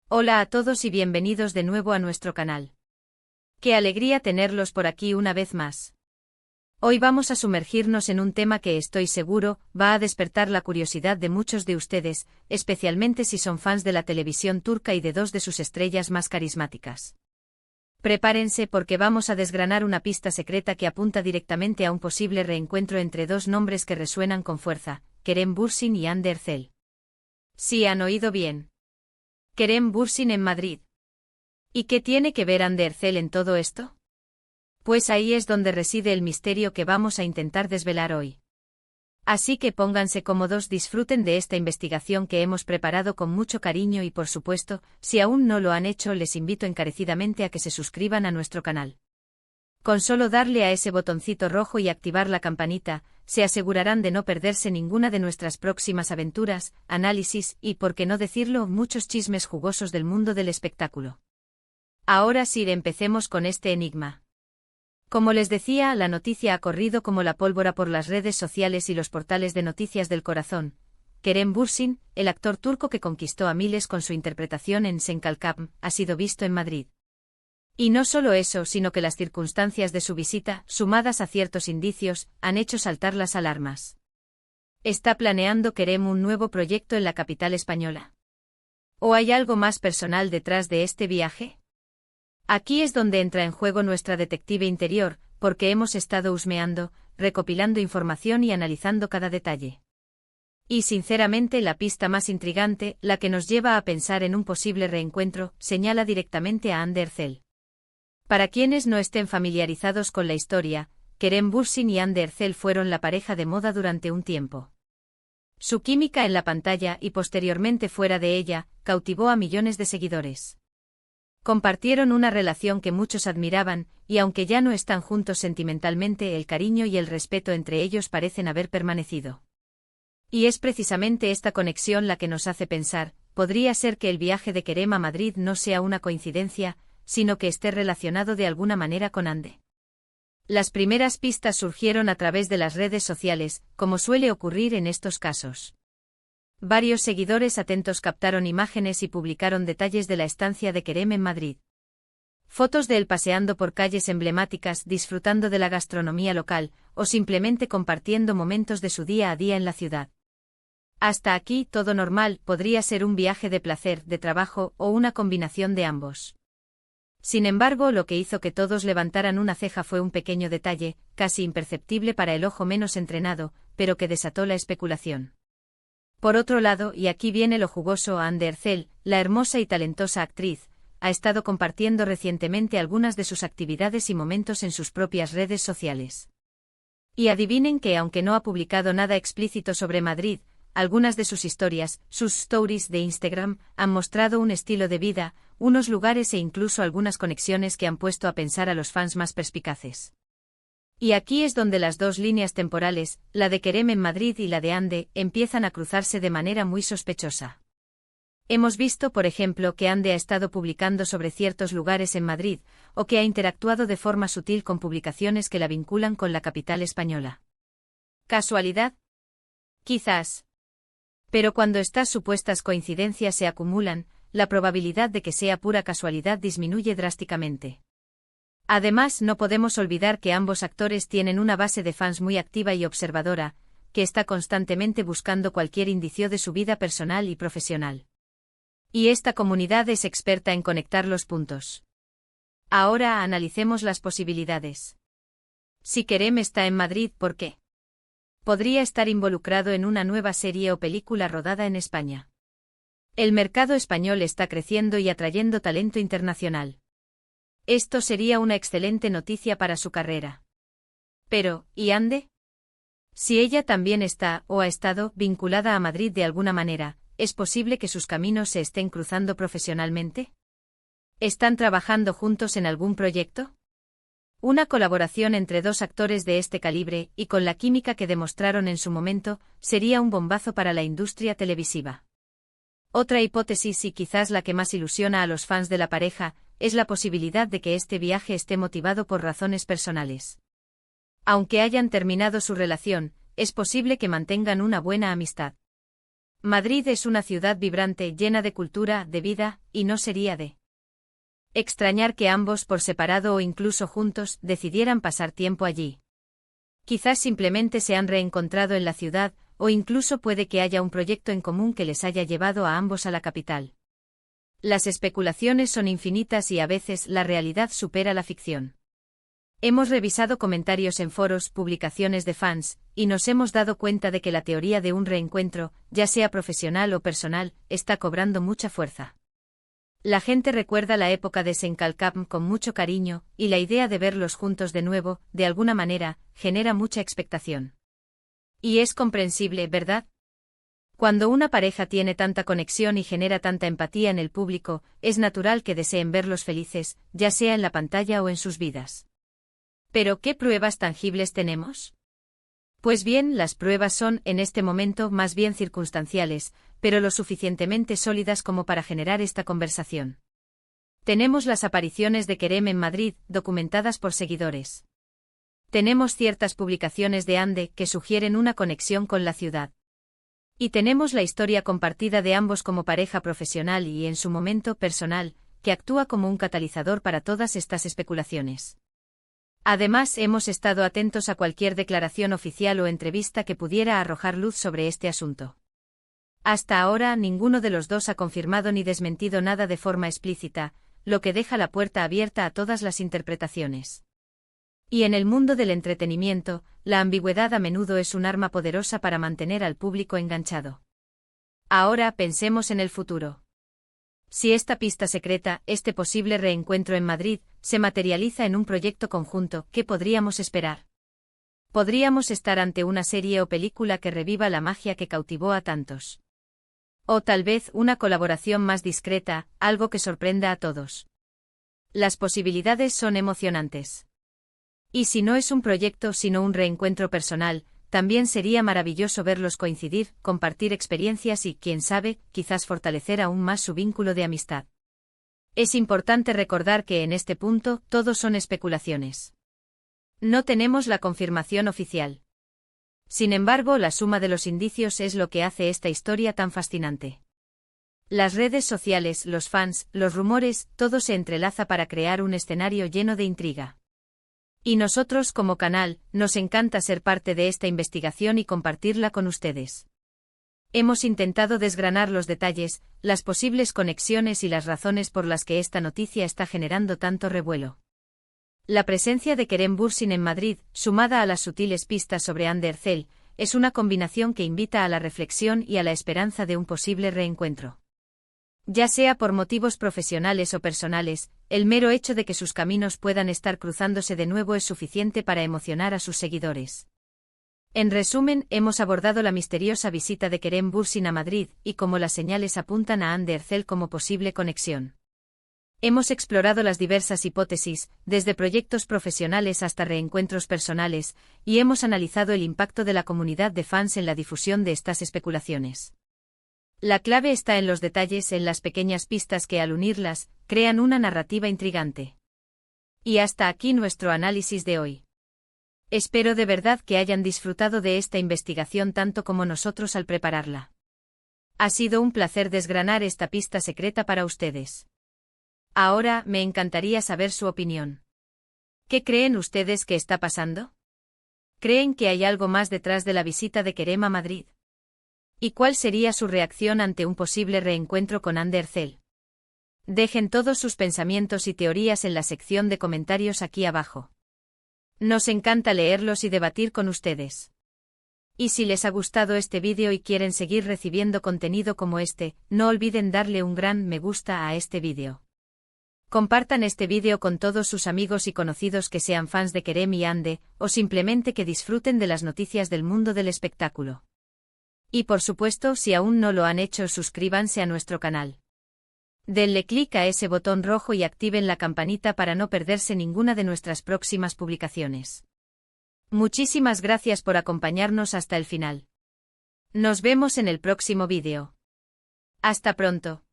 Hola a todos y bienvenidos de nuevo a nuestro canal. Qué alegría tenerlos por aquí una vez más. Hoy vamos a sumergirnos en un tema que estoy seguro va a despertar la curiosidad de muchos de ustedes, especialmente si son fans de la televisión turca y de dos de sus estrellas más carismáticas. Prepárense porque vamos a desgranar una pista secreta que apunta directamente a un posible reencuentro entre dos nombres que resuenan con fuerza, Kerem Bürsin y Hande Erçel. Sí, han oído bien. Kerem Bürsin en Madrid. ¿Y qué tiene que ver Hande Erçel en todo esto? Pues ahí es donde reside el misterio que vamos a intentar desvelar hoy. Así que pónganse cómodos, disfruten de esta investigación que hemos preparado con mucho cariño y por supuesto, si aún no lo han hecho, les invito encarecidamente a que se suscriban a nuestro canal. Con solo darle a ese botoncito rojo y activar la campanita, se asegurarán de no perderse ninguna de nuestras próximas aventuras, análisis y, por qué no decirlo, muchos chismes jugosos del mundo del espectáculo. Ahora sí, empecemos con este enigma. Como les decía, la noticia ha corrido como la pólvora por las redes sociales y los portales de noticias del corazón. Kerem Bürsin, el actor turco que conquistó a miles con su interpretación en Sen Kalkam, ha sido visto en Madrid. Y no solo eso, sino que las circunstancias de su visita, sumadas a ciertos indicios, han hecho saltar las alarmas. ¿Está planeando Kerem un nuevo proyecto en la capital española? ¿O hay algo más personal detrás de este viaje? Aquí es donde entra en juego nuestra detective interior, porque hemos estado husmeando, recopilando información y analizando cada detalle. Y sinceramente la pista más intrigante, la que nos lleva a pensar en un posible reencuentro, señala directamente a Hande Erçel. Para quienes no estén familiarizados con la historia, Kerem Bürsin y Hande Erçel fueron la pareja de moda durante un tiempo. Su química en la pantalla y posteriormente fuera de ella, cautivó a millones de seguidores. Compartieron una relación que muchos admiraban, y aunque ya no están juntos sentimentalmente, el cariño y el respeto entre ellos parecen haber permanecido. Y es precisamente esta conexión la que nos hace pensar, podría ser que el viaje de Kerem a Madrid no sea una coincidencia, sino que esté relacionado de alguna manera con Hande. Las primeras pistas surgieron a través de las redes sociales, como suele ocurrir en estos casos. Varios seguidores atentos captaron imágenes y publicaron detalles de la estancia de Kerem en Madrid. Fotos de él paseando por calles emblemáticas, disfrutando de la gastronomía local, o simplemente compartiendo momentos de su día a día en la ciudad. Hasta aquí todo normal, podría ser un viaje de placer, de trabajo, o una combinación de ambos. Sin embargo, lo que hizo que todos levantaran una ceja fue un pequeño detalle, casi imperceptible para el ojo menos entrenado, pero que desató la especulación. Por otro lado, y aquí viene lo jugoso, Hande Erçel, la hermosa y talentosa actriz, ha estado compartiendo recientemente algunas de sus actividades y momentos en sus propias redes sociales. Y adivinen que, aunque no ha publicado nada explícito sobre Madrid, algunas de sus historias, sus stories de Instagram, han mostrado un estilo de vida, unos lugares e incluso algunas conexiones que han puesto a pensar a los fans más perspicaces. Y aquí es donde las dos líneas temporales, la de Kerem en Madrid y la de Hande, empiezan a cruzarse de manera muy sospechosa. Hemos visto, por ejemplo, que Hande ha estado publicando sobre ciertos lugares en Madrid, o que ha interactuado de forma sutil con publicaciones que la vinculan con la capital española. ¿Casualidad? Quizás. Pero cuando estas supuestas coincidencias se acumulan, la probabilidad de que sea pura casualidad disminuye drásticamente. Además, no podemos olvidar que ambos actores tienen una base de fans muy activa y observadora, que está constantemente buscando cualquier indicio de su vida personal y profesional. Y esta comunidad es experta en conectar los puntos. Ahora analicemos las posibilidades. Si Kerem está en Madrid, ¿por qué? Podría estar involucrado en una nueva serie o película rodada en España. El mercado español está creciendo y atrayendo talento internacional. Esto sería una excelente noticia para su carrera. Pero, ¿y Hande? Si ella también está, o ha estado, vinculada a Madrid de alguna manera, ¿es posible que sus caminos se estén cruzando profesionalmente? ¿Están trabajando juntos en algún proyecto? Una colaboración entre dos actores de este calibre, y con la química que demostraron en su momento, sería un bombazo para la industria televisiva. Otra hipótesis, y quizás la que más ilusiona a los fans de la pareja, es la posibilidad de que este viaje esté motivado por razones personales. Aunque hayan terminado su relación, es posible que mantengan una buena amistad. Madrid es una ciudad vibrante, llena de cultura, de vida, y no sería de extrañar que ambos por separado o incluso juntos decidieran pasar tiempo allí. Quizás simplemente se han reencontrado en la ciudad, o incluso puede que haya un proyecto en común que les haya llevado a ambos a la capital. Las especulaciones son infinitas y a veces la realidad supera la ficción. Hemos revisado comentarios en foros, publicaciones de fans, y nos hemos dado cuenta de que la teoría de un reencuentro, ya sea profesional o personal, está cobrando mucha fuerza. La gente recuerda la época de Senkalcam con mucho cariño, y la idea de verlos juntos de nuevo, de alguna manera, genera mucha expectación. Y es comprensible, ¿verdad? Cuando una pareja tiene tanta conexión y genera tanta empatía en el público, es natural que deseen verlos felices, ya sea en la pantalla o en sus vidas. ¿Pero qué pruebas tangibles tenemos? Pues bien, las pruebas son, en este momento, más bien circunstanciales, pero lo suficientemente sólidas como para generar esta conversación. Tenemos las apariciones de Kerem en Madrid, documentadas por seguidores. Tenemos ciertas publicaciones de Ande que sugieren una conexión con la ciudad. Y tenemos la historia compartida de ambos como pareja profesional y, en su momento, personal, que actúa como un catalizador para todas estas especulaciones. Además, hemos estado atentos a cualquier declaración oficial o entrevista que pudiera arrojar luz sobre este asunto. Hasta ahora, ninguno de los dos ha confirmado ni desmentido nada de forma explícita, lo que deja la puerta abierta a todas las interpretaciones. Y en el mundo del entretenimiento, la ambigüedad a menudo es un arma poderosa para mantener al público enganchado. Ahora pensemos en el futuro. Si esta pista secreta, este posible reencuentro en Madrid, se materializa en un proyecto conjunto, ¿qué podríamos esperar? Podríamos estar ante una serie o película que reviva la magia que cautivó a tantos. O tal vez una colaboración más discreta, algo que sorprenda a todos. Las posibilidades son emocionantes. Y si no es un proyecto sino un reencuentro personal, también sería maravilloso verlos coincidir, compartir experiencias y, quién sabe, quizás fortalecer aún más su vínculo de amistad. Es importante recordar que en este punto, todo son especulaciones. No tenemos la confirmación oficial. Sin embargo, la suma de los indicios es lo que hace esta historia tan fascinante. Las redes sociales, los fans, los rumores, todo se entrelaza para crear un escenario lleno de intriga. Y nosotros como canal, nos encanta ser parte de esta investigación y compartirla con ustedes. Hemos intentado desgranar los detalles, las posibles conexiones y las razones por las que esta noticia está generando tanto revuelo. La presencia de Kerem Bürsin en Madrid, sumada a las sutiles pistas sobre Hande Erçel, es una combinación que invita a la reflexión y a la esperanza de un posible reencuentro. Ya sea por motivos profesionales o personales, el mero hecho de que sus caminos puedan estar cruzándose de nuevo es suficiente para emocionar a sus seguidores. En resumen, hemos abordado la misteriosa visita de Kerem Bürsin a Madrid y cómo las señales apuntan a Hande Erçel como posible conexión. Hemos explorado las diversas hipótesis, desde proyectos profesionales hasta reencuentros personales, y hemos analizado el impacto de la comunidad de fans en la difusión de estas especulaciones. La clave está en los detalles, en las pequeñas pistas que al unirlas, crean una narrativa intrigante. Y hasta aquí nuestro análisis de hoy. Espero de verdad que hayan disfrutado de esta investigación tanto como nosotros al prepararla. Ha sido un placer desgranar esta pista secreta para ustedes. Ahora, me encantaría saber su opinión. ¿Qué creen ustedes que está pasando? ¿Creen que hay algo más detrás de la visita de Kerem a Madrid? ¿Y cuál sería su reacción ante un posible reencuentro con Hande Erçel? Dejen todos sus pensamientos y teorías en la sección de comentarios aquí abajo. Nos encanta leerlos y debatir con ustedes. Y si les ha gustado este vídeo y quieren seguir recibiendo contenido como este, no olviden darle un gran me gusta a este vídeo. Compartan este vídeo con todos sus amigos y conocidos que sean fans de Kerem y Hande, o simplemente que disfruten de las noticias del mundo del espectáculo. Y por supuesto, si aún no lo han hecho, suscríbanse a nuestro canal. Denle clic a ese botón rojo y activen la campanita para no perderse ninguna de nuestras próximas publicaciones. Muchísimas gracias por acompañarnos hasta el final. Nos vemos en el próximo vídeo. Hasta pronto.